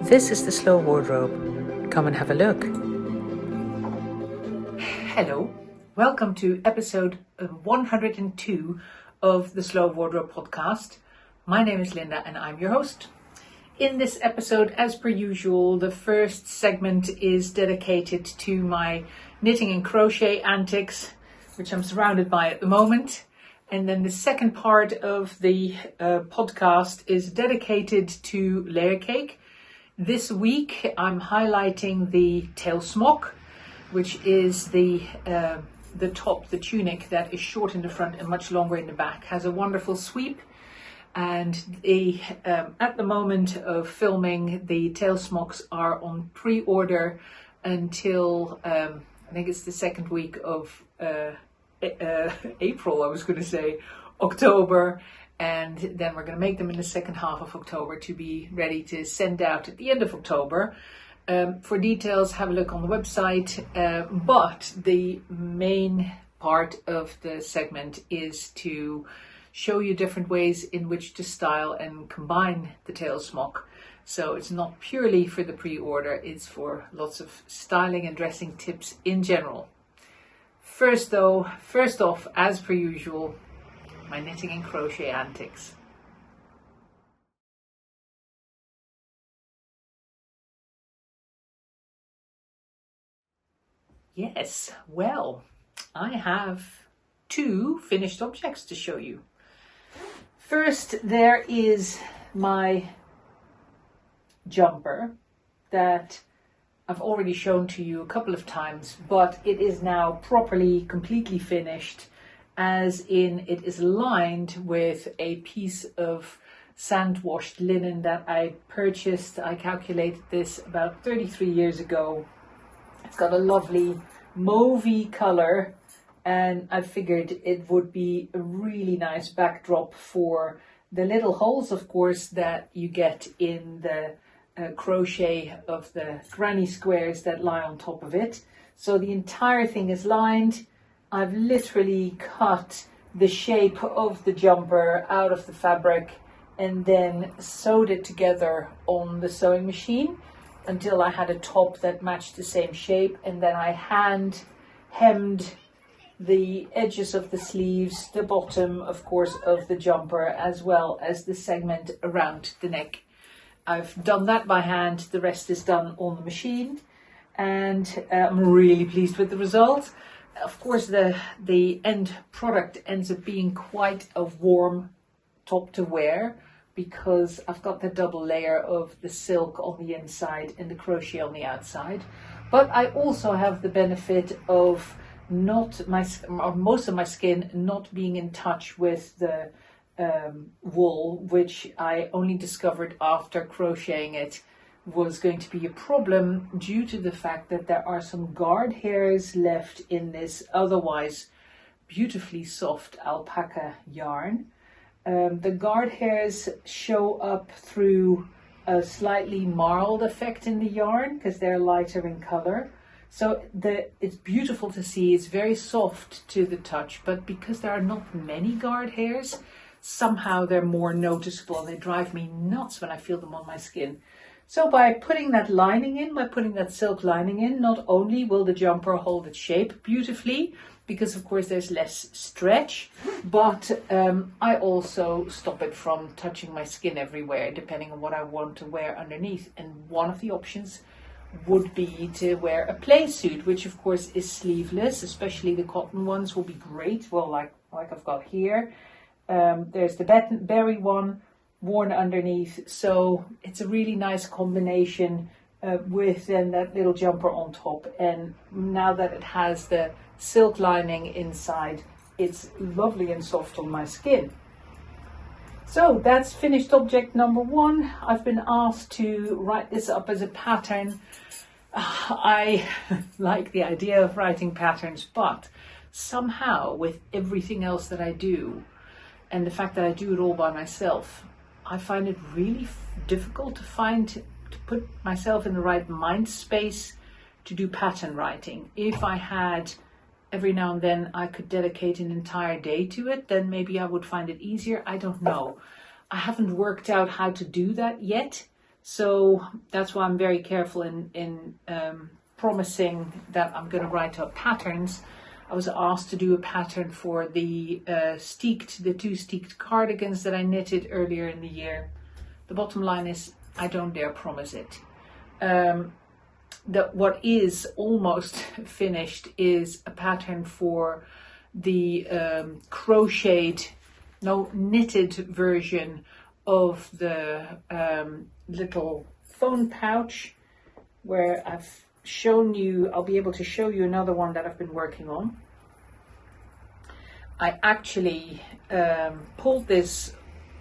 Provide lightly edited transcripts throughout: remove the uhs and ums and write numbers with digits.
This is the Slow Wardrobe. Come and have a look. Hello, welcome to episode 102 of the Slow Wardrobe podcast. My name is Linda and I'm your host. In this episode, as per usual, the first segment is dedicated to my knitting and crochet antics, which I'm surrounded by at the moment. And then the second part of the podcast is dedicated to Layercake. This week I'm highlighting the tail smock, which is the top, the tunic that is short in the front and much longer in the back. Has a wonderful sweep, and at the moment of filming, the tail smocks are on pre-order until I think it's the second week of April, I was going to say October, and then we're going to make them in the second half of October to be ready to send out at the end of October. For details, have a look on the website, but the main part of the segment is to show you different ways in which to style and combine the tail smock. So it's not purely for the pre-order, it's for lots of styling and dressing tips in general. First off, as per usual, my knitting and crochet antics. Yes, well, I have two finished objects to show you. First, there is my jumper that I've already shown to you a couple of times, but it is now properly, completely finished, as in it is lined with a piece of sand-washed linen that I purchased. I calculated this about 33 years ago. It's got a lovely mauvey color, and I figured it would be a really nice backdrop for the little holes, of course, that you get in the crochet of the granny squares that lie on top of it. So the entire thing is lined. I've literally cut the shape of the jumper out of the fabric and then sewed it together on the sewing machine until I had a top that matched the same shape, and then I hand hemmed the edges of the sleeves, the bottom, of course, of the jumper, as well as the segment around the neck. I've done that by hand, the rest is done on the machine, and I'm really pleased with the result. Of course, the end product ends up being quite a warm top to wear, because I've got the double layer of the silk on the inside and the crochet on the outside. But I also have the benefit of most of my skin not being in touch with the wool, which I only discovered after crocheting it was going to be a problem due to the fact that there are some guard hairs left in this otherwise beautifully soft alpaca yarn. The guard hairs show up through a slightly marled effect in the yarn because they're lighter in color. So it's beautiful to see, it's very soft to the touch, but because there are not many guard hairs, somehow they're more noticeable and they drive me nuts when I feel them on my skin. So by putting that lining in, by putting that silk lining in, not only will the jumper hold its shape beautifully, because of course there's less stretch, but I also stop it from touching my skin everywhere, depending on what I want to wear underneath. And one of the options would be to wear a play suit, which of course is sleeveless, especially the cotton ones will be great. Well, like I've got here. There's the berry one worn underneath, so it's a really nice combination with then that little jumper on top. And now that it has the silk lining inside, it's lovely and soft on my skin. So that's finished object number one. I've been asked to write this up as a pattern. I like the idea of writing patterns, but somehow with everything else that I do and the fact that I do it all by myself, I find it really difficult to put myself in the right mind space to do pattern writing. If I had every now and then I could dedicate an entire day to it, then maybe I would find it easier. I don't know. I haven't worked out how to do that yet. So that's why I'm very careful in promising that I'm going to write up patterns. I was asked to do a pattern for the two steeked cardigans that I knitted earlier in the year. The bottom line is I don't dare promise it. What is almost finished is a pattern for the knitted version of the little phone pouch, where I've shown you, I'll be able to show you another one that I've been working on. I actually pulled this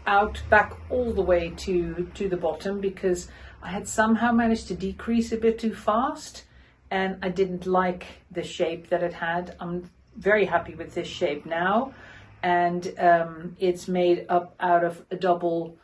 out back all the way to the bottom because I had somehow managed to decrease a bit too fast and I didn't like the shape that it had. I'm very happy with this shape now, and it's made up out of a double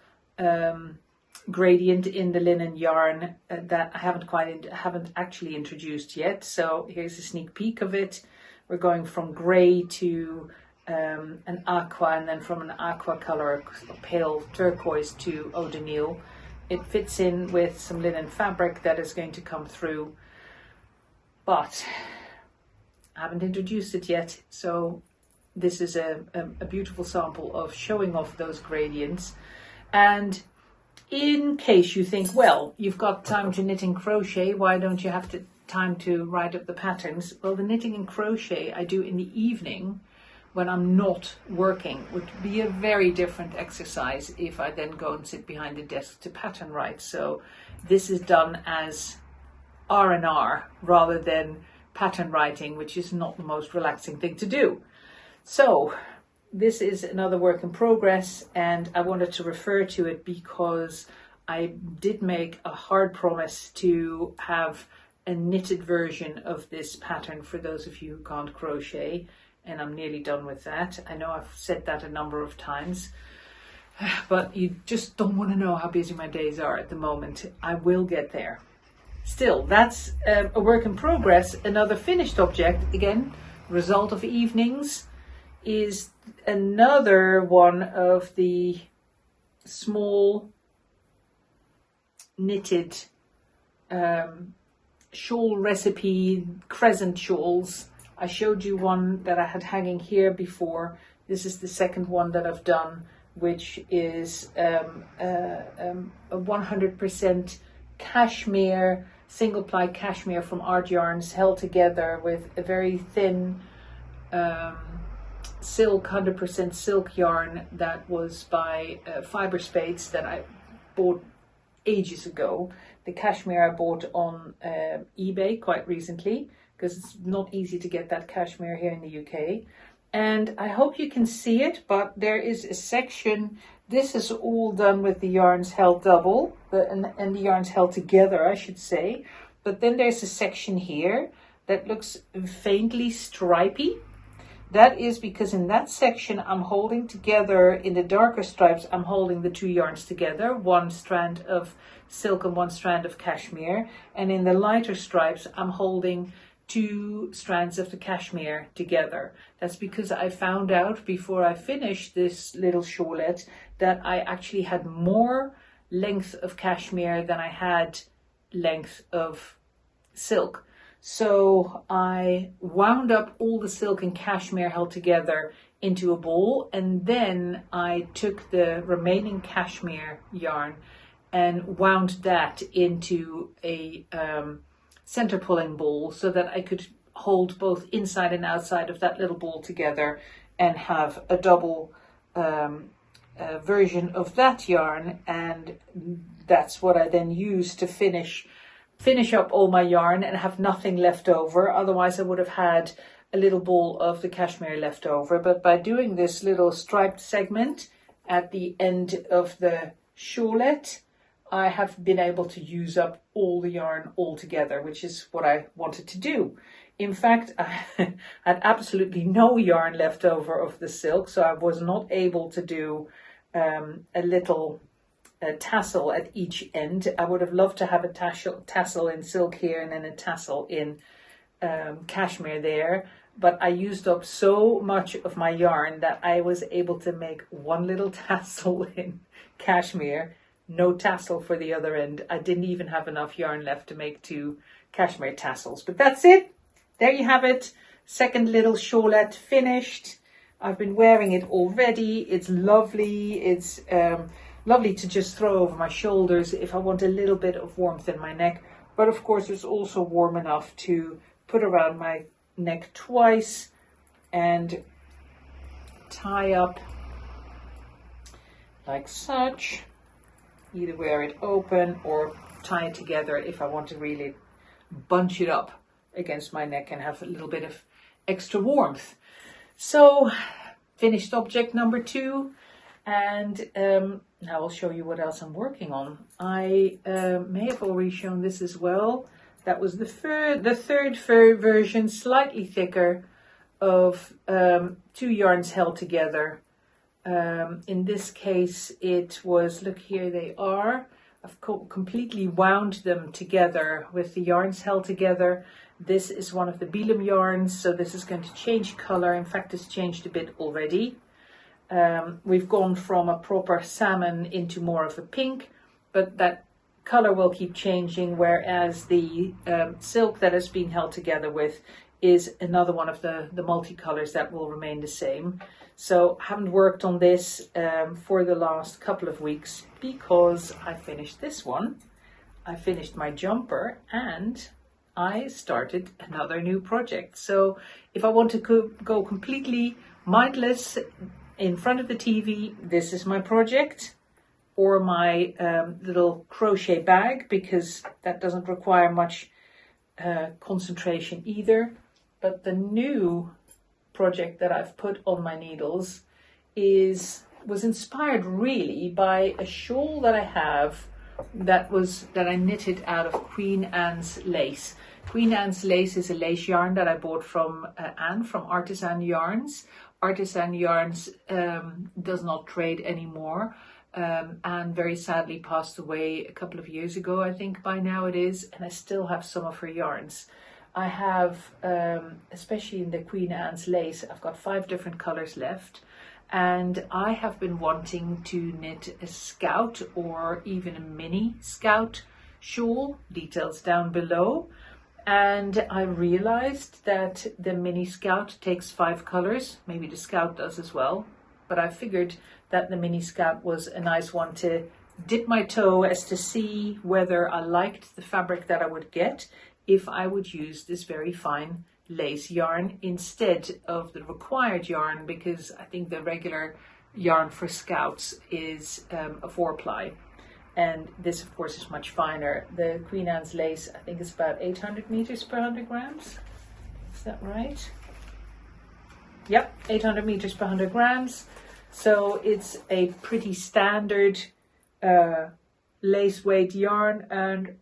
gradient in the linen yarn that I haven't actually introduced yet. So here's a sneak peek of it. We're going from grey to an aqua, and then from an aqua color, a pale turquoise, to eau de Nil. It fits in with some linen fabric that is going to come through, but I haven't introduced it yet. So this is a beautiful sample of showing off those gradients. And in case you think, well, you've got time to knit and crochet, why don't you have time to write up the patterns? Well, the knitting and crochet I do in the evening when I'm not working. Would be a very different exercise if I then go and sit behind the desk to pattern write. So this is done as R&R rather than pattern writing, which is not the most relaxing thing to do. So this is another work in progress, and I wanted to refer to it because I did make a hard promise to have a knitted version of this pattern for those of you who can't crochet, and I'm nearly done with that. I know I've said that a number of times, but you just don't want to know how busy my days are at the moment. I will get there. Still, that's a work in progress. Another finished object, again, result of evenings, is another one of the small knitted shawl recipe crescent shawls. I showed you one that I had hanging here before. This is the second one that I've done, which is a 100% cashmere, single ply cashmere from Art Yarns, held together with a very thin silk, 100% silk yarn that was by Fiber Spades that I bought ages ago. The cashmere I bought on eBay quite recently, because it's not easy to get that cashmere here in the UK. And I hope you can see it, but there is a section. This is all done with the yarns held double, and the yarns held together, I should say. But then there's a section here that looks faintly stripy. That is because in that section I'm holding together, in the darker stripes, I'm holding the two yarns together, one strand of silk and one strand of cashmere. And in the lighter stripes, I'm holding two strands of the cashmere together. That's because I found out before I finished this little shawlette that I actually had more length of cashmere than I had length of silk. So I wound up all the silk and cashmere held together into a ball, and then I took the remaining cashmere yarn and wound that into a center pulling ball so that I could hold both inside and outside of that little ball together and have a double version of that yarn. And that's what I then used to finish up all my yarn and have nothing left over. Otherwise I would have had a little ball of the cashmere left over. But by doing this little striped segment at the end of the shawlette, I have been able to use up all the yarn all together, which is what I wanted to do. In fact, I had absolutely no yarn left over of the silk, so I was not able to do a little tassel at each end. I would have loved to have a tassel in silk here and then a tassel in cashmere there, but I used up so much of my yarn that I was able to make one little tassel in cashmere no tassel for the other end. I didn't even have enough yarn left to make 2 cashmere tassels, but that's it. There you have it. Second little shawlette finished. I've been wearing it already. It's lovely. It's lovely to just throw over my shoulders if I want a little bit of warmth in my neck. But of course, it's also warm enough to put around my neck twice and tie up like such. Either wear it open or tie it together if I want to really bunch it up against my neck and have a little bit of extra warmth. So finished object number 2, and now I'll show you what else I'm working on. I may have already shown this as well. That was the third version, slightly thicker, of 2 yarns held together. In this case it was, look, here they are. I've completely wound them together with the yarns held together. This is one of the Belum yarns, so this is going to change color. In fact, it's changed a bit already. We've gone from a proper salmon into more of a pink, but that color will keep changing, whereas the silk that is being held together with is another one of the multicolors that will remain the same. So I haven't worked on this for the last couple of weeks because I finished this one. I finished my jumper and I started another new project. So if I want to go completely mindless in front of the TV, this is my project, or my little crochet bag, because that doesn't require much concentration either. But the new project that I've put on my needles was inspired really by a shawl that I have that I knitted out of Queen Anne's lace. Queen Anne's lace is a lace yarn that I bought from Anne from Artisan Yarns. Artisan Yarns does not trade anymore. Anne very sadly passed away a couple of years ago, I think by now it is, and I still have some of her yarns. I have, especially in the Queen Anne's lace, I've got 5 different colors left, and I have been wanting to knit a scout or even a mini scout shawl, details down below. And I realized that the mini scout takes 5 colors, maybe the scout does as well, but I figured that the mini scout was a nice one to dip my toe as to see whether I liked the fabric that I would get if I would use this very fine lace yarn instead of the required yarn, because I think the regular yarn for scouts is a 4-ply. And this, of course, is much finer. The Queen Anne's lace, I think, is about 800 meters per 100 grams. Is that right? Yep, 800 meters per 100 grams. So it's a pretty standard lace weight yarn, and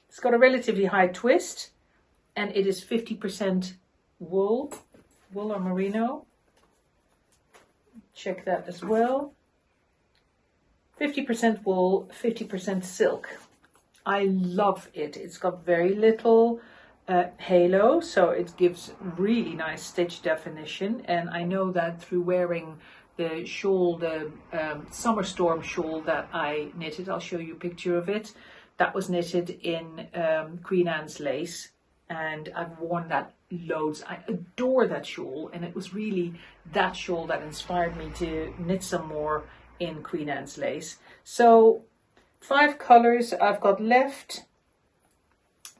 it's got a relatively high twist, and it is 50% wool or merino. Check that as well. 50% wool, 50% silk. I love it. It's got very little halo, so it gives really nice stitch definition. And I know that through wearing the shawl, the Summer Storm shawl that I knitted, I'll show you a picture of it. That was knitted in Queen Anne's lace, and I've worn that loads. I adore that shawl, and it was really that shawl that inspired me to knit some more in Queen Anne's lace. So 5 colors I've got left.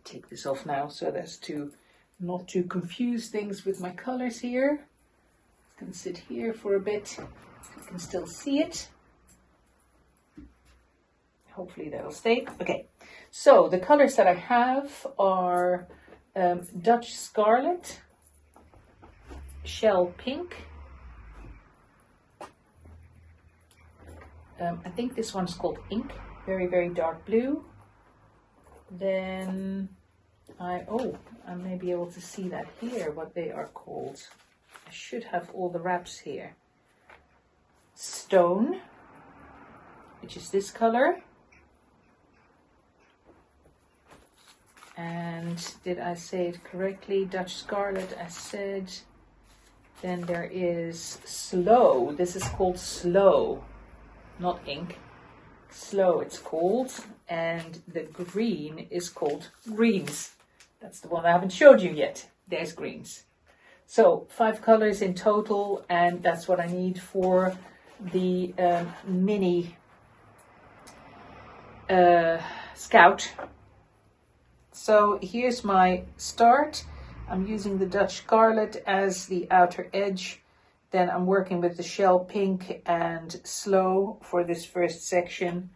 Take this off now so as to not to confuse things with my colors here. It's going to sit here for a bit. You can still see it. Hopefully that'll stay. Okay, so the colors that I have are Dutch Scarlet, Shell Pink, I think this one's called Ink, very, very dark blue. Then I may be able to see that here, what they are called. I should have all the wraps here. Stone, which is this color. And did I say it correctly? Dutch Scarlet, I said. Then there is Slow. This is called Slow. Not Ink. Slow it's called, and the green is called Greens. That's the one I haven't showed you yet. There's Greens. So 5 colors in total, and that's what I need for the mini Scout. So here's my start. I'm using the Dutch Scarlet as the outer edge. Then I'm working with the Shell Pink and Slow for this first section.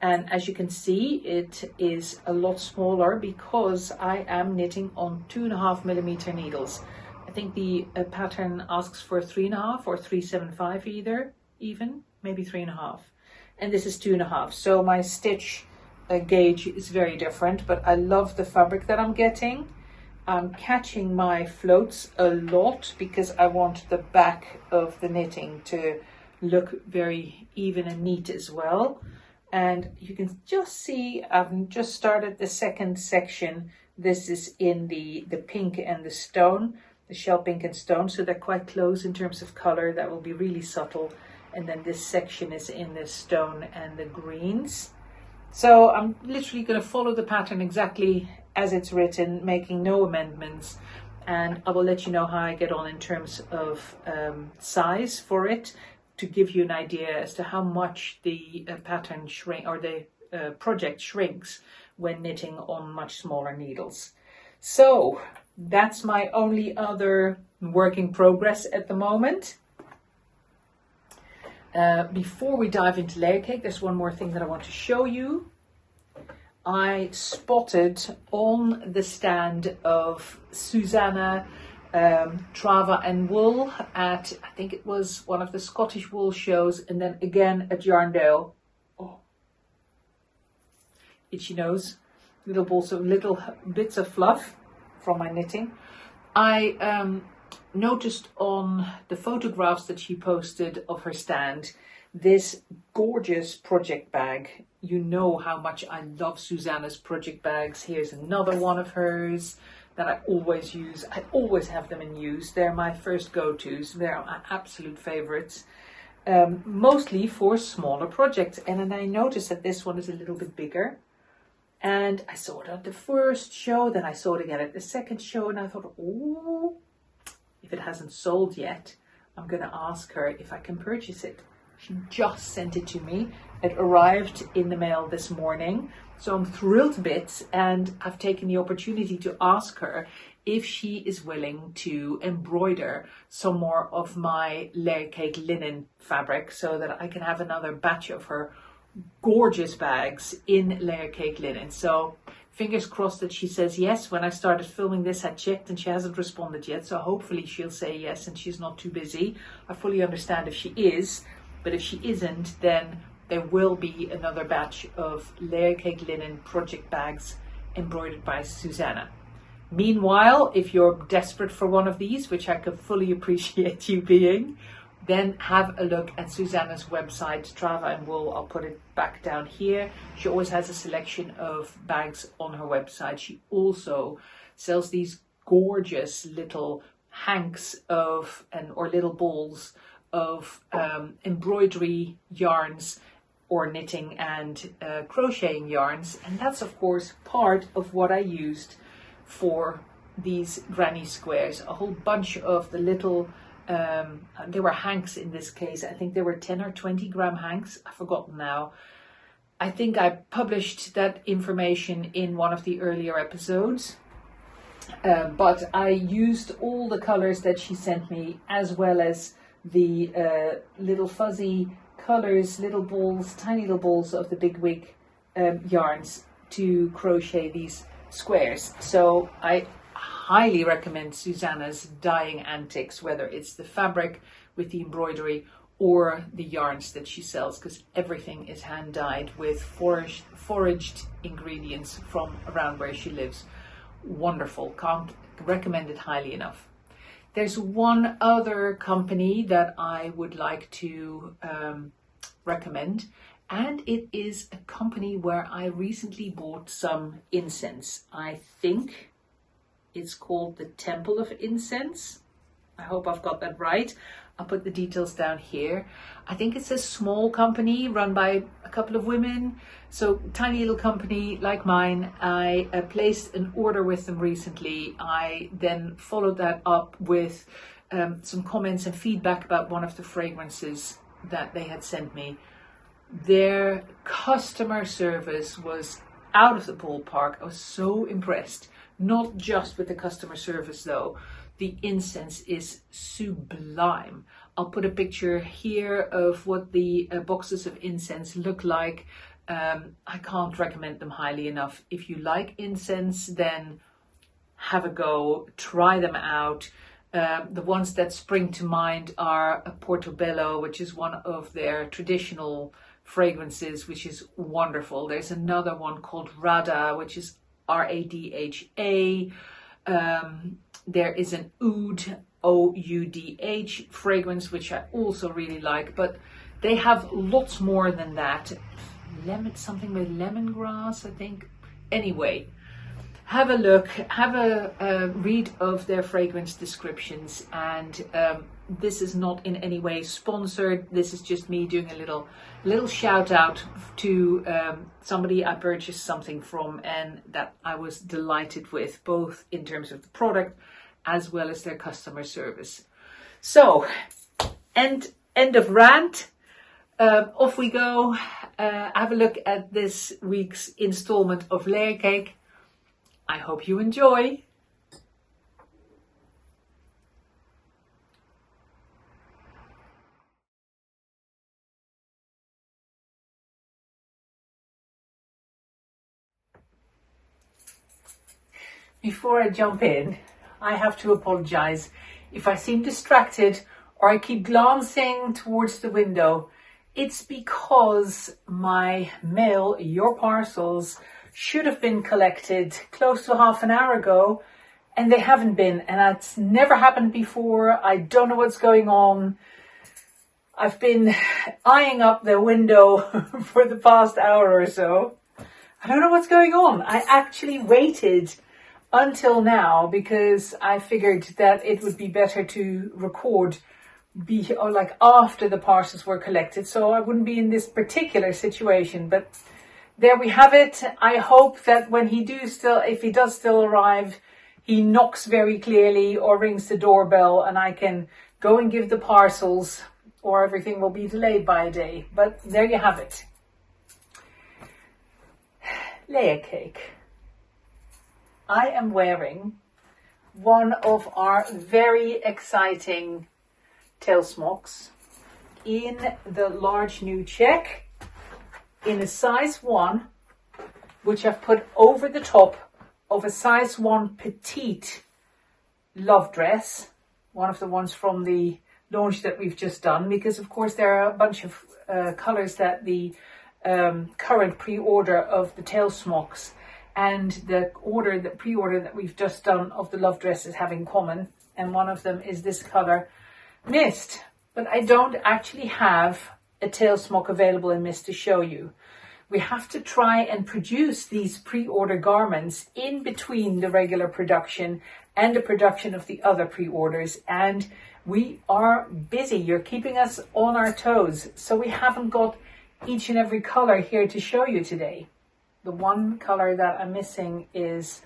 And as you can see, it is a lot smaller because I am knitting on 2.5mm needles. I think the pattern asks for 3.5 or 375 either, even, maybe 3.5. And this is 2.5. So my stitch gauge is very different, but I love the fabric that I'm getting. I'm catching my floats a lot because I want the back of the knitting to look very even and neat as well. And you can just see I've just started the second section. This is in the pink and the stone, the Shell Pink and Stone, so they're quite close in terms of color. That will be really subtle. And then this section is in the stone and the greens. So I'm literally going to follow the pattern exactly as it's written, making no amendments, and I will let you know how I get on in terms of size for it, to give you an idea as to how much the pattern shrink, or the project shrinks when knitting on much smaller needles. So that's my only other work in progress at the moment. Before we dive into Layercake, there's one more thing that I want to show you. I spotted on the stand of Susanna Trava and Wool at, I think it was one of the Scottish wool shows, and then again at Yarndale. Oh, itchy nose. Little balls of little bits of fluff from my knitting. I noticed on the photographs that she posted of her stand this gorgeous project bag. You know how much I love Susanna's project bags. Here's another one of hers that I always use. I always have them in use. They're my first go-tos. They're my absolute favorites, mostly for smaller projects. And then I noticed that this one is a little bit bigger. And I saw it at the first show, then I saw it again at the second show, and I thought, oh, if it hasn't sold yet, I'm going to ask her if I can purchase it. She just sent it to me. It arrived in the mail this morning, so I'm thrilled to bits, and I've taken the opportunity to ask her if she is willing to embroider some more of my Layercake linen fabric so that I can have another batch of her gorgeous bags in Layercake linen. So fingers crossed that she says yes. When I started filming this, I checked and she hasn't responded yet, so hopefully she'll say yes and she's not too busy. I fully understand if she is, but if she isn't, then there will be another batch of Layercake linen project bags embroidered by Susanna. Meanwhile, if you're desperate for one of these, which I could fully appreciate you being, then have a look at Susanna's website, Trava and Wool. I'll put it back down here. She always has a selection of bags on her website. She also sells these gorgeous little hanks of, or little balls of embroidery yarns, or knitting and crocheting yarns. And that's of course part of what I used for these granny squares. A whole bunch of the little, there were hanks in this case. I think there were 10 or 20 gram hanks. I've forgotten now. I think I published that information in one of the earlier episodes. But I used all the colors that she sent me, as well as the little fuzzy colors, little balls, tiny little balls of the Big Wig yarns to crochet these squares. So I highly recommend Susanna's dyeing antics, whether it's the fabric with the embroidery or the yarns that she sells, because everything is hand dyed with foraged ingredients from around where she lives. Wonderful. Can't recommend it highly enough. There's one other company that I would like to recommend, and it is a company where I recently bought some incense. I think it's called the Temple of Incense. I hope I've got that right. I'll put the details down here. I think it's a small company run by a couple of women. So tiny little company like mine. I placed an order with them recently. I then followed that up with some comments and feedback about one of the fragrances that they had sent me. Their customer service was out of the ballpark. I was so impressed. Not just with the customer service though. The incense is sublime. I'll put a picture here of what the boxes of incense look like. I can't recommend them highly enough. If you like incense, then have a go, try them out. The ones that spring to mind are a Portobello, which is one of their traditional fragrances, which is wonderful. There's another one called Radha, which is Radha. There is an Oud, Oudh fragrance, which I also really like, but they have lots more than that. Something with lemongrass, I think. Anyway, have a look, have a read of their fragrance descriptions, and this is not in any way sponsored. This is just me doing a little shout out to somebody I purchased something from and that I was delighted with, both in terms of the product as well as their customer service. So, end of rant. Off we go. Have a look at this week's installment of Layercake. I hope you enjoy. Before I jump in, I have to apologize if I seem distracted or I keep glancing towards the window. It's because my mail, your parcels, should have been collected close to half an hour ago, and they haven't been, and that's never happened before. I don't know what's going on. I've been eyeing up the window for the past hour or so. I don't know what's going on. I actually waited until now because I figured that it would be better to record after the parcels were collected, so I wouldn't be in this particular situation. But there we have it. I hope that when if he does still arrive, he knocks very clearly or rings the doorbell and I can go and give the parcels, or everything will be delayed by a day. But there you have it. Layercake. I am wearing one of our very exciting tail smocks in the large new check in a size 1, which I've put over the top of a size 1 petite love dress, one of the ones from the launch that we've just done, because of course there are a bunch of colors that the current pre-order of the tail smocks and the pre-order that we've just done of the love dresses have in common, and one of them is this color Mist. But I don't actually have a tail smock available in Mist to show you. We have to try and produce these pre-order garments in between the regular production and the production of the other pre-orders, and we are busy. You're keeping us on our toes, so we haven't got each and every color here to show you today. The one color that I'm missing is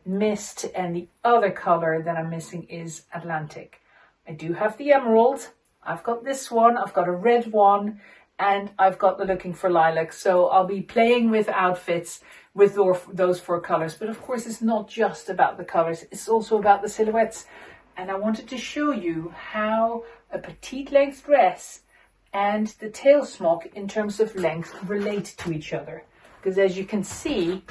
Mist, and the other color that I'm missing is Atlantic. I do have the emerald. I've got this one. I've got a red one, and I've got the Looking for Lilac. So I'll be playing with outfits with those 4 colors. But of course, it's not just about the colors. It's also about the silhouettes. And I wanted to show you how a petite length dress and the tail smock in terms of length relate to each other. Because as you can see,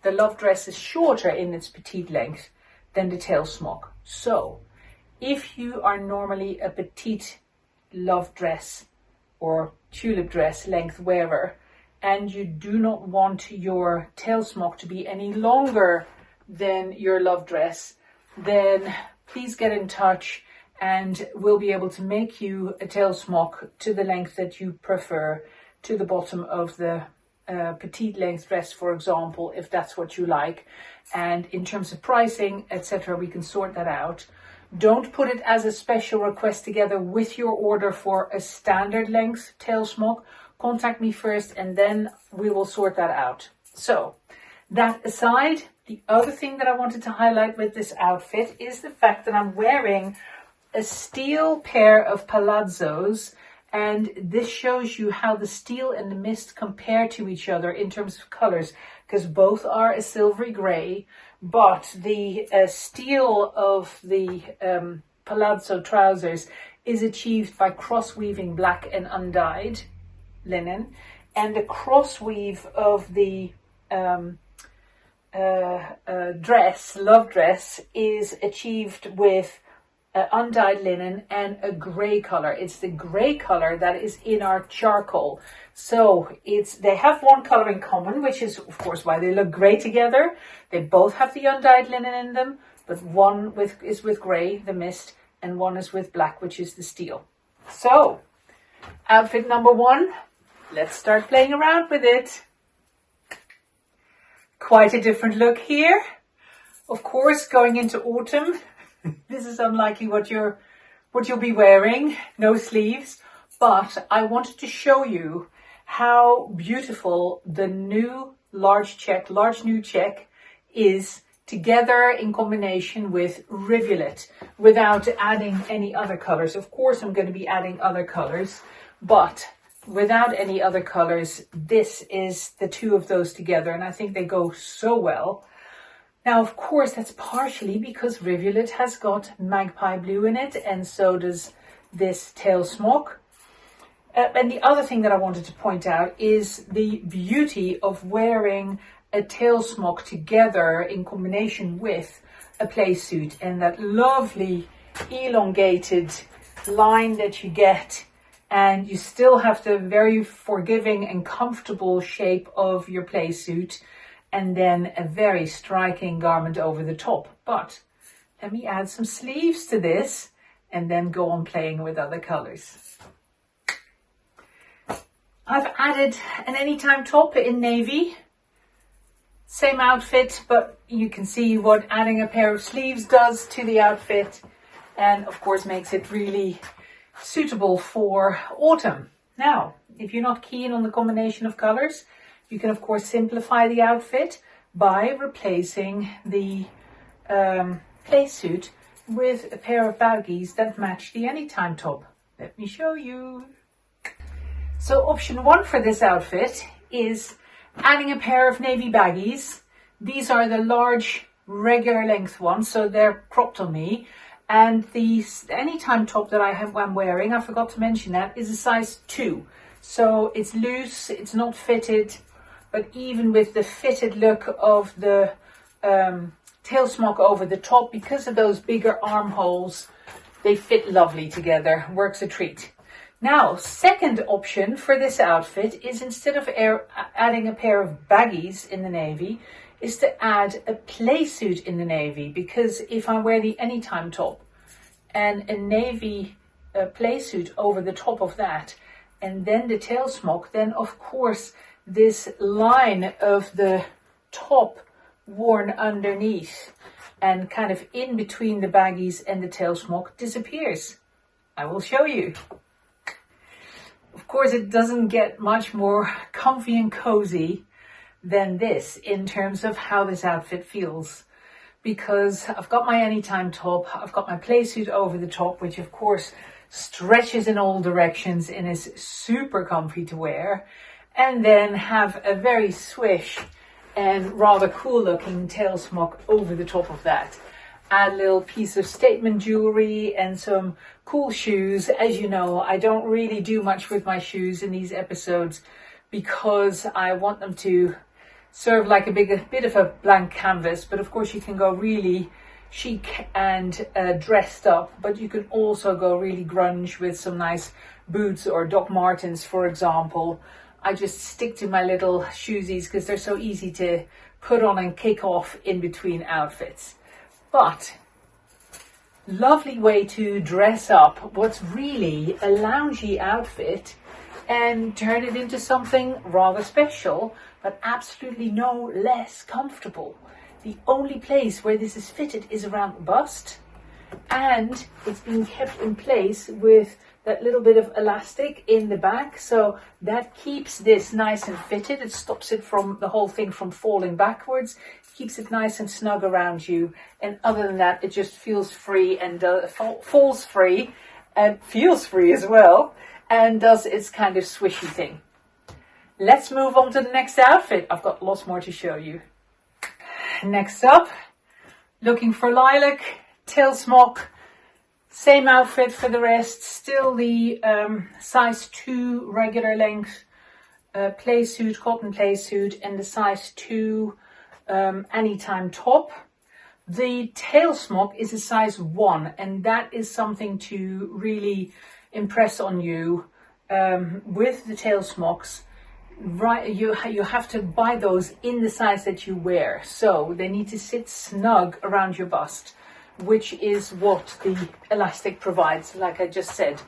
the love dress is shorter in its petite length than the tail smock. So if you are normally a petite love dress or tulip dress length wearer, and you do not want your tail smock to be any longer than your love dress, then please get in touch and we'll be able to make you a tail smock to the length that you prefer, to the bottom of the petite length dress, for example, if that's what you like. And in terms of pricing, etc., we can sort that out. Don't put it as a special request together with your order for a standard length tail smock. Contact me first and then we will sort that out. So that aside, the other thing that I wanted to highlight with this outfit is the fact that I'm wearing a steel pair of palazzos, and this shows you how the steel and the mist compare to each other in terms of colors, because both are a silvery gray, but the steel of the palazzo trousers is achieved by cross weaving black and undyed linen, and the cross weave of the love dress is achieved with undyed linen and a gray color. It's the gray color that is in our charcoal. So they have one color in common, which is of course why they look gray together. They both have the undyed linen in them, but one is with gray, the mist, and one is with black, which is the steel. So outfit number 1, let's start playing around with it. Quite a different look here. Of course, going into autumn, this is unlikely what you'll be wearing, no sleeves, but I wanted to show you how beautiful the new large new check is together in combination with rivulet without adding any other colors. Of course, I'm going to be adding other colors, but without any other colors, this is the two of those together, and I think they go so well. Now, of course, that's partially because rivulet has got magpie blue in it, and so does this tail smock. And the other thing that I wanted to point out is the beauty of wearing a tail smock together in combination with a play suit, and that lovely elongated line that you get, and you still have the very forgiving and comfortable shape of your play suit, and then a very striking garment over the top. But let me add some sleeves to this and then go on playing with other colors. I've added an anytime top in navy. Same outfit, but you can see what adding a pair of sleeves does to the outfit, and of course makes it really suitable for autumn. Now, if you're not keen on the combination of colors, you can of course simplify the outfit by replacing the play suit with a pair of baggies that match the anytime top. Let me show you. So option 1 for this outfit is adding a pair of navy baggies. These are the large regular length ones, so they're cropped on me. And the anytime top that I'm wearing, I forgot to mention that, is a size 2. So it's loose, it's not fitted, but even with the fitted look of the tail smock over the top, because of those bigger armholes, they fit lovely together. Works a treat. Now, second option for this outfit is, instead of adding a pair of baggies in the navy, is to add a play suit in the navy, because if I wear the anytime top and a navy play suit over the top of that, and then the tail smock, then of course this line of the top worn underneath and kind of in between the baggies and the tail smock disappears. I will show you. Of course, it doesn't get much more comfy and cozy than this in terms of how this outfit feels, because I've got my anytime top, I've got my play suit over the top, which of course stretches in all directions and is super comfy to wear, and then have a very swish and rather cool looking tail smock over the top of that. Add a little piece of statement jewelry and some cool shoes. As you know, I don't really do much with my shoes in these episodes because I want them to serve like a bit of a blank canvas, but of course you can go really chic and dressed up, but you can also go really grunge with some nice boots or Doc Martens, for example. I just stick to my little shoesies because they're so easy to put on and kick off in between outfits. But lovely way to dress up what's really a loungy outfit and turn it into something rather special, but absolutely no less comfortable. The only place where this is fitted is around the bust, and it's being kept in place with that little bit of elastic in the back, so that keeps this nice and fitted. It stops it from the whole thing from falling backwards, keeps it nice and snug around you, and other than that, it just feels free and falls free and feels free as well, and does its kind of swishy thing. Let's move on to the next outfit. I've got lots more to show you. Next up, looking for lilac, tail smock, same outfit for the rest, still the size 2 regular length play suit, cotton play suit, and the size 2 anytime top. The tail smock is a size 1, and that is something to really impress on you with the tail smocks. Right, you have to buy those in the size that you wear, so they need to sit snug around your bust, which is what the elastic provides, like I just said.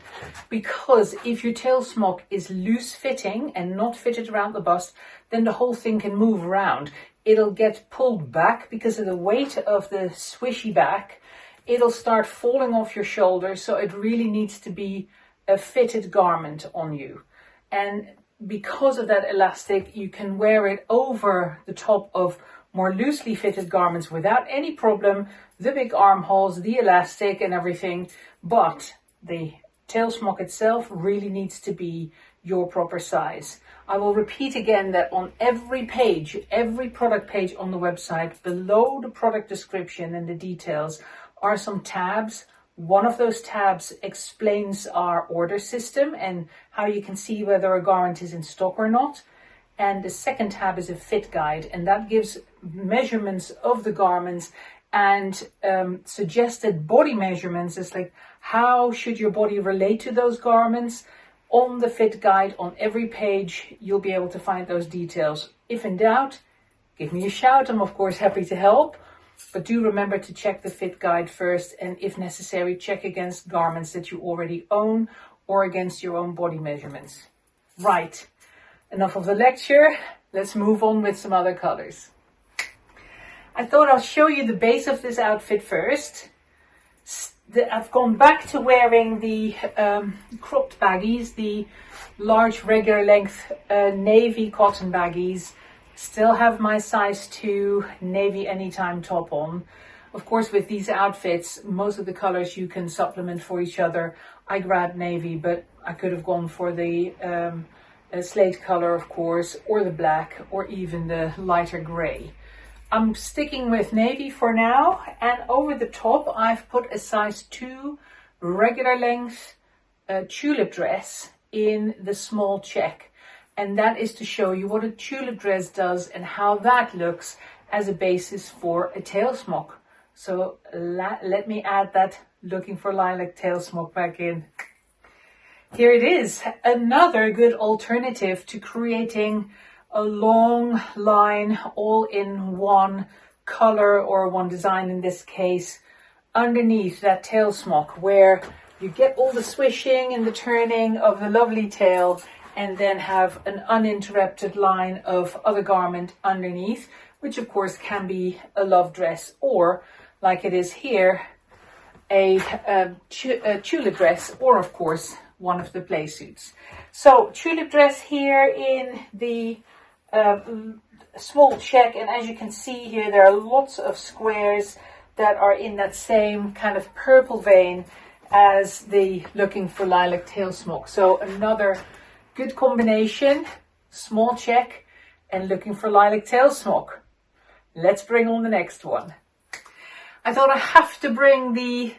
Because if your tail smock is loose fitting and not fitted around the bust, then the whole thing can move around. It'll get pulled back because of the weight of the swishy back. It'll start falling off your shoulders, so it really needs to be a fitted garment on you. And because of that elastic, you can wear it over the top of more loosely fitted garments without any problem, the big armholes, the elastic and everything, but the tail smock itself really needs to be your proper size. I will repeat again that on every page, every product page on the website, below the product description and the details are some tabs. One of those tabs explains our order system and how you can see whether a garment is in stock or not. And the second tab is a fit guide, and that gives measurements of the garments and suggested body measurements. It's like, how should your body relate to those garments? On the fit guide, on every page, you'll be able to find those details. If in doubt, give me a shout. I'm of course happy to help. But do remember to check the fit guide first, and if necessary, check against garments that you already own or against your own body measurements. Right. Enough of the lecture, let's move on with some other colors. I thought I'll show you the base of this outfit first. I've gone back to wearing the cropped baggies, the large regular length navy cotton baggies. Still have my size 2 navy anytime top on. Of course, with these outfits, most of the colors you can supplement for each other. I grabbed navy, but I could have gone for the slate color, of course, or the black, or even the lighter gray. I'm sticking with navy for now, and over the top I've put a size 2 regular length tulip dress in the small check, and that is to show you what a tulip dress does and how that looks as a basis for a tail smock. So let me add that looking for lilac tail smock back in. Here it is, another good alternative to creating a long line all in one color or one design in this case underneath that tail smock, where you get all the swishing and the turning of the lovely tail and then have an uninterrupted line of other garment underneath, which of course can be a love dress or, like it is here, a tulip dress, or of course one of the play suits. So tulip dress here in the small check, and as you can see here there are lots of squares that are in that same kind of purple vein as the looking for lilac tail smock. So another good combination, small check and looking for lilac tail smock. Let's bring on the next one. I thought I have to bring the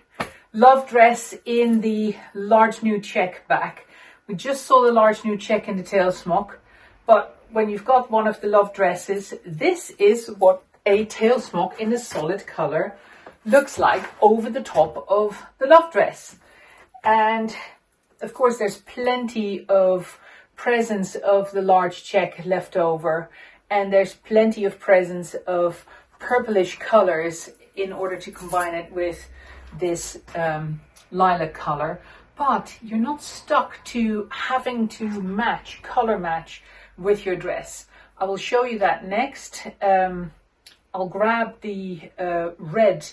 love dress in the large new check back. We just saw the large new check in the tail smock, but when you've got one of the love dresses, this is what a tail smock in a solid color looks like over the top of the love dress. And of course there's plenty of presence of the large check left over, and there's plenty of presence of purplish colors in order to combine it with this lilac color, but you're not stuck to having to color match with your dress. I will show you that next. I'll grab the red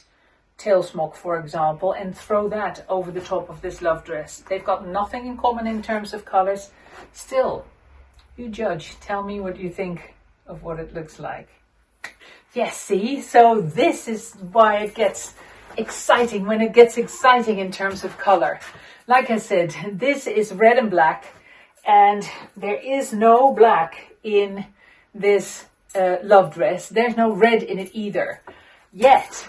tail smock, for example, and throw that over the top of this love dress. They've got nothing in common in terms of colors. Still, you judge. Tell me what you think of what it looks like. Yes, see? So this is why it gets exciting, when it gets exciting in terms of color. Like I said, this is red and black, and there is no black in this love dress. There's no red in it either. Yet,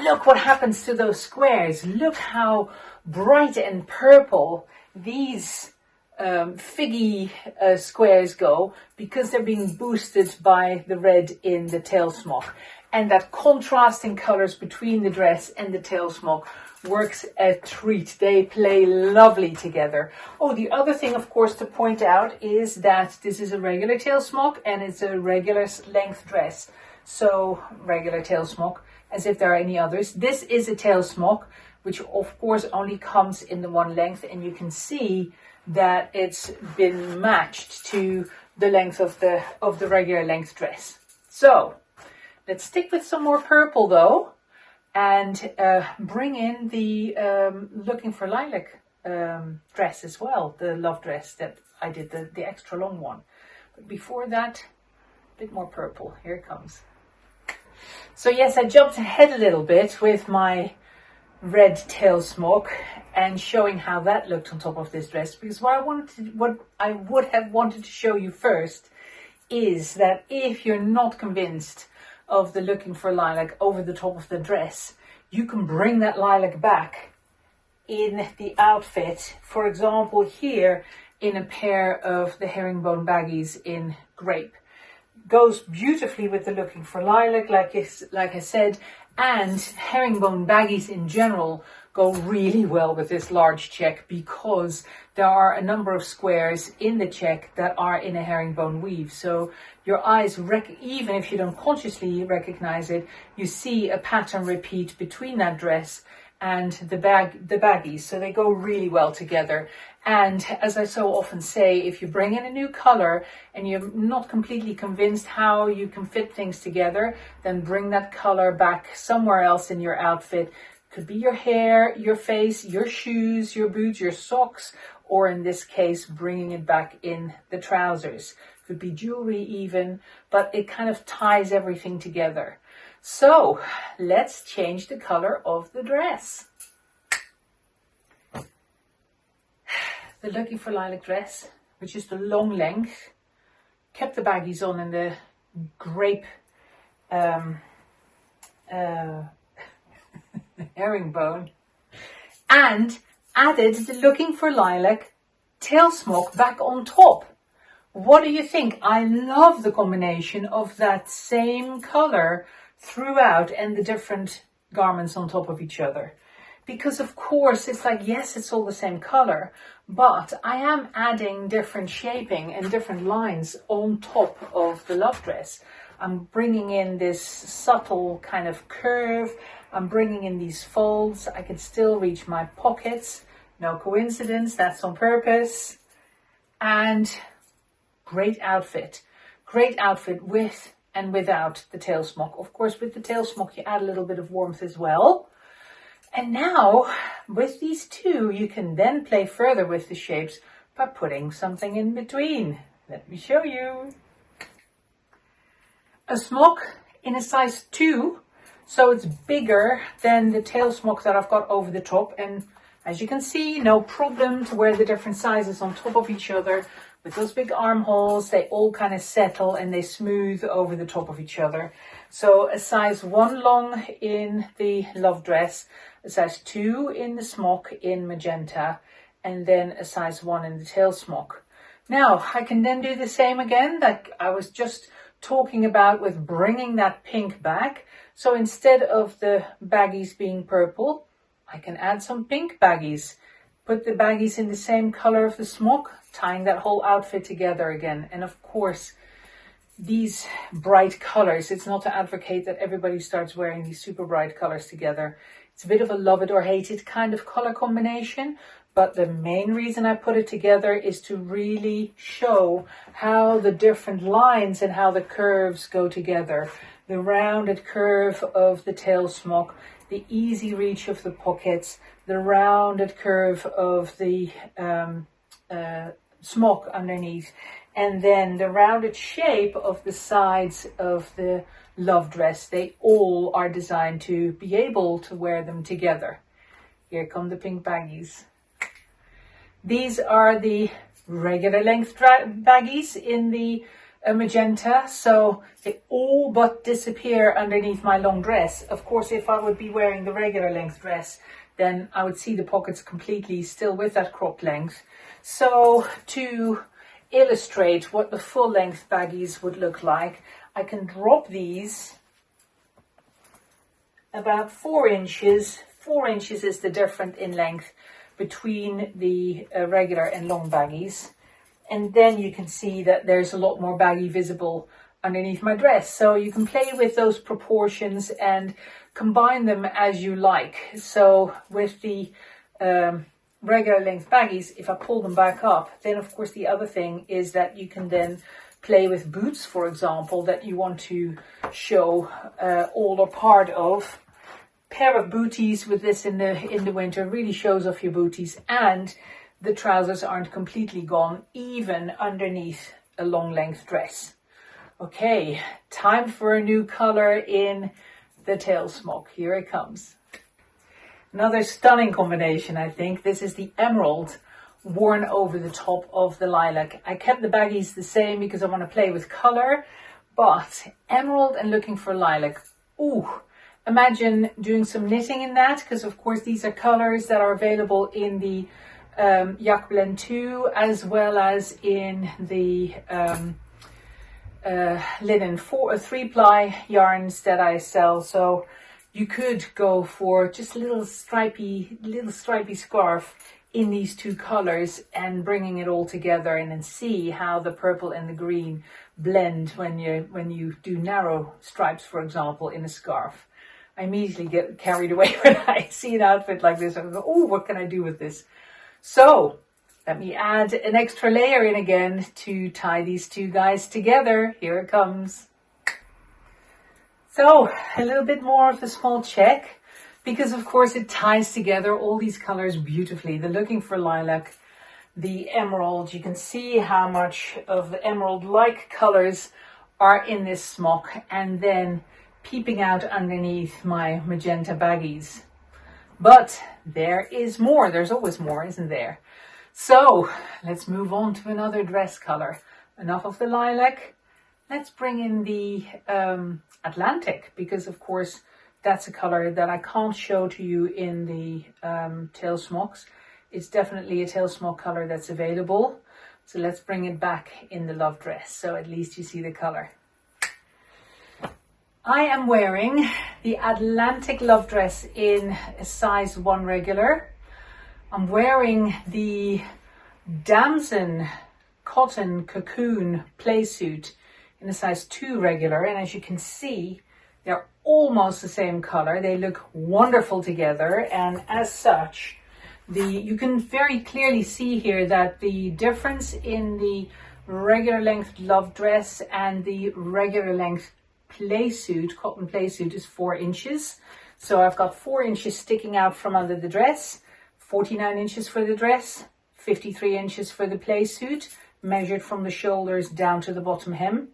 look what happens to those squares. Look how bright and purple these figgy squares go, because they're being boosted by the red in the tail smock. And that contrasting colors between the dress and the tail smock works a treat. They play lovely together. Oh, the other thing, of course, to point out is that this is a regular tail smock and it's a regular length dress. So regular tail smock, as if there are any others. This is a tail smock, which of course only comes in the one length, and you can see that it's been matched to the length of the regular length dress. So let's stick with some more purple though, and bring in the Looking for Lilac dress as well, the love dress that I did, the extra long one. But before that, a bit more purple. Here it comes. So yes, I jumped ahead a little bit with my red tail smock and showing how that looked on top of this dress, because what I would have wanted to show you first is that if you're not convinced of the Looking for Lilac over the top of the dress, you can bring that lilac back in the outfit. For example, here in a pair of the herringbone baggies in grape. Goes beautifully with the Looking for Lilac, like I said, and herringbone baggies in general go really well with this large check, because there are a number of squares in the check that are in a herringbone weave. So your eyes, even if you don't consciously recognize it, you see a pattern repeat between that dress and the baggies. So they go really well together. And as I so often say, if you bring in a new color and you're not completely convinced how you can fit things together, then bring that color back somewhere else in your outfit. Could be your hair, your face, your shoes, your boots, your socks, or in this case, bringing it back in the trousers. Could be jewelry even, but it kind of ties everything together. So let's change the color of the dress. The Looking for Lilac dress, which is the long length, kept the baggies on in the grape herringbone, and added the Looking for Lilac tail smock back on top. What do you think? I love the combination of that same color throughout and the different garments on top of each other. Because of course it's like, yes, it's all the same color, but I am adding different shaping and different lines on top of the love dress. I'm bringing in this subtle kind of curve. I'm bringing in these folds. I can still reach my pockets. No coincidence, that's on purpose. And great outfit. Great outfit with and without the tail smock. Of course, with the tail smock, you add a little bit of warmth as well. And now, with these two, you can then play further with the shapes by putting something in between. Let me show you. A smock in a size 2, so it's bigger than the tail smock that I've got over the top. And as you can see, no problem to wear the different sizes on top of each other. With those big armholes, they all kind of settle and they smooth over the top of each other. So a size 1 long in the love dress, a size 2 in the smock in magenta, and then a size 1 in the tail smock. Now, I can then do the same again, like I was just talking about with bringing that pink back. So instead of the baggies being purple, I can add some pink baggies. Put the baggies in the same color of the smock, tying that whole outfit together again. And of course, these bright colors, it's not to advocate that everybody starts wearing these super bright colors together. It's a bit of a love it or hate it kind of color combination. But the main reason I put it together is to really show how the different lines and how the curves go together. The rounded curve of the tail smock, the easy reach of the pockets, the rounded curve of the smock underneath, and then the rounded shape of the sides of the love dress. They all are designed to be able to wear them together. Here come the pink baggies. These are the regular length baggies in the magenta, so they all but disappear underneath my long dress. Of course, if I would be wearing the regular length dress, then I would see the pockets completely still with that cropped length. So to illustrate what the full length baggies would look like, I can drop these about 4 inches. 4 inches is the difference in length between the regular and long baggies. And then you can see that there's a lot more baggy visible underneath my dress. So you can play with those proportions and combine them as you like. So with the regular length baggies, if I pull them back up, then of course the other thing is that you can then play with boots, for example, that you want to show all or part of. Pair of booties with this in the winter really shows off your booties, and the trousers aren't completely gone even underneath a long length dress. Okay, time for a new color in the tail smock. Here it comes. Another stunning combination, I think. This is the emerald worn over the top of the lilac. I kept the baggies the same because I want to play with color, but emerald and looking for lilac. Ooh, imagine doing some knitting in that, because of course these are colors that are available in the Yak Blend 2 as well as in the linen 3-ply yarns that I sell. So you could go for just a little stripy scarf in these two colors and bringing it all together, and then see how the purple and the green blend when you do narrow stripes, for example, in a scarf. I immediately get carried away when I see an outfit like this. I go, oh, what can I do with this? So let me add an extra layer in again to tie these two guys together. Here it comes. So a little bit more of a small check, because of course it ties together all these colors beautifully. The looking for lilac, the emerald, you can see how much of the emerald-like colors are in this smock, and then peeping out underneath my magenta baggies. But there is more. There's always more, isn't there? So let's move on to another dress color. Enough of the lilac. Let's bring in the Atlantic, because of course that's a color that I can't show to you in the tail smocks. It's definitely a tail smock color that's available. So let's bring it back in the love dress, so at least you see the color. I am wearing the Atlantic love dress in a size 1 regular. I'm wearing the damson cotton cocoon play suit in a size 2 regular, and as you can see, they're almost the same color. They look wonderful together, and as such, you can very clearly see here that the difference in the regular length love dress and the regular length play suit, cotton play suit, is 4 inches. So I've got 4 inches sticking out from under the dress, 49 inches for the dress, 53 inches for the play suit, measured from the shoulders down to the bottom hem.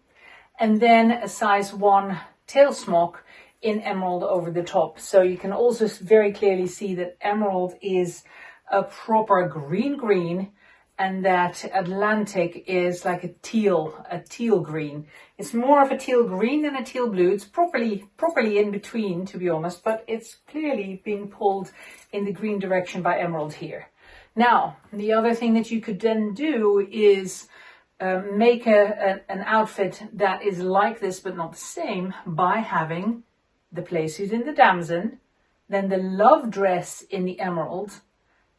And then a size 1 tail smock in emerald over the top. So you can also very clearly see that emerald is a proper green, and that Atlantic is like a teal green. It's more of a teal green than a teal blue. It's properly in between, to be honest, but it's clearly being pulled in the green direction by emerald here. Now, the other thing that you could then do is make an outfit that is like this but not the same by having the play suit in the damson, then the love dress in the emerald,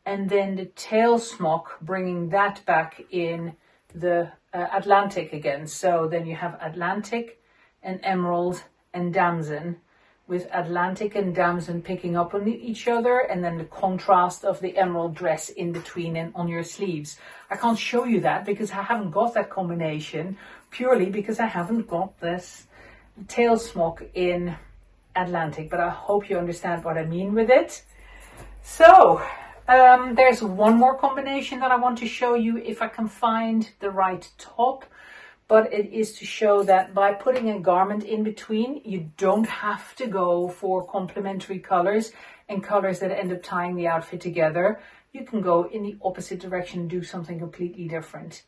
and then the tail smock, bringing that back in the Atlantic again. So then you have Atlantic and emerald and damson, with Atlantic and damson picking up on each other, and then the contrast of the emerald dress in between and on your sleeves. I can't show you that because I haven't got that combination, purely because I haven't got this tail smock in Atlantic, but I hope you understand what I mean with it. So there's one more combination that I want to show you if I can find the right top, but it is to show that by putting a garment in between, you don't have to go for complementary colors and colors that end up tying the outfit together. You can go in the opposite direction and do something completely different.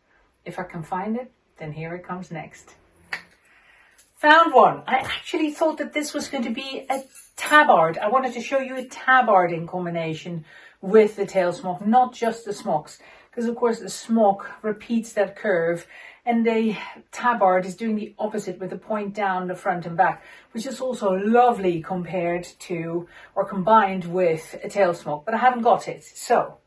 If I can find it, then here it comes next. Found one. I actually thought that this was going to be a tabard. I wanted to show you a tabard in combination with the tail smock, not just the smocks, because of course the smock repeats that curve and the tabard is doing the opposite with the point down the front and back, which is also lovely compared to or combined with a tail smock, but I haven't got it. So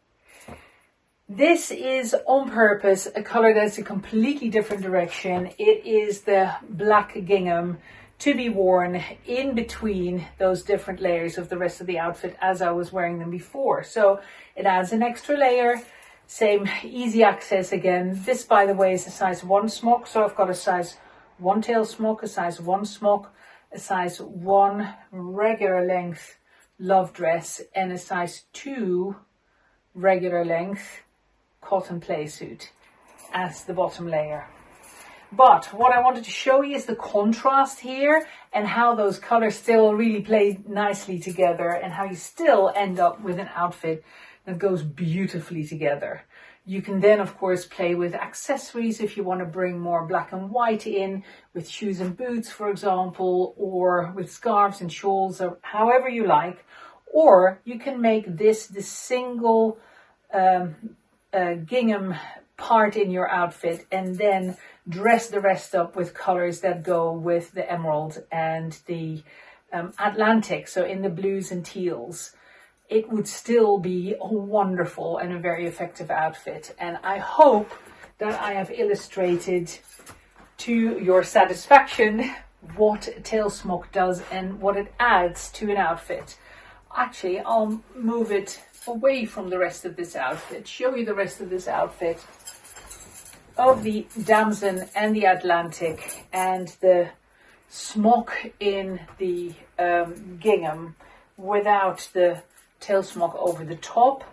this is on purpose a color that's a completely different direction. It is the black gingham to be worn in between those different layers of the rest of the outfit as I was wearing them before. So it adds an extra layer, same easy access again. This, by the way, is a size 1 smock. So I've got a size 1 tail smock, a size 1 smock, a size 1 regular length love dress, and a size 2 regular length cotton play suit as the bottom layer. But what I wanted to show you is the contrast here and how those colors still really play nicely together and how you still end up with an outfit that goes beautifully together. You can then, of course, play with accessories if you want to bring more black and white in, with shoes and boots, for example, or with scarves and shawls, or however you like. Or you can make this the single gingham part in your outfit and then dress the rest up with colors that go with the emerald and the Atlantic, so in the blues and teals. It would still be a wonderful and a very effective outfit. And I hope that I have illustrated to your satisfaction what a tail smock does and what it adds to an outfit. Actually, I'll move it away from the rest of this outfit, show you the rest of this outfit of the damson and the Atlantic and the smock in the gingham without the tail smock over the top.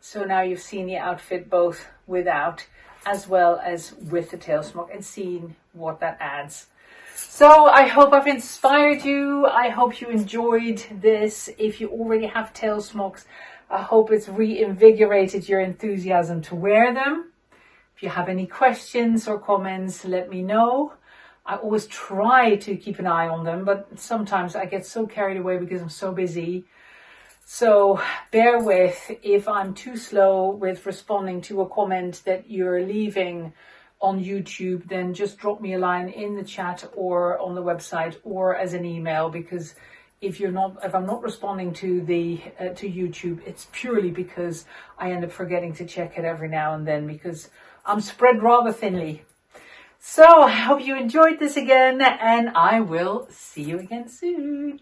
So now you've seen the outfit both without as well as with the tail smock and seen what that adds. So I hope I've inspired you. I hope you enjoyed this. If you already have tail smocks, I hope it's reinvigorated your enthusiasm to wear them. If you have any questions or comments, let me know. I always try to keep an eye on them, but sometimes I get so carried away because I'm so busy. So bear with if I'm too slow with responding to a comment that you're leaving on YouTube, then just drop me a line in the chat or on the website or as an email, because if I'm not responding to to YouTube, it's purely because I end up forgetting to check it every now and then because I'm spread rather thinly. So I hope you enjoyed this again, and I will see you again soon.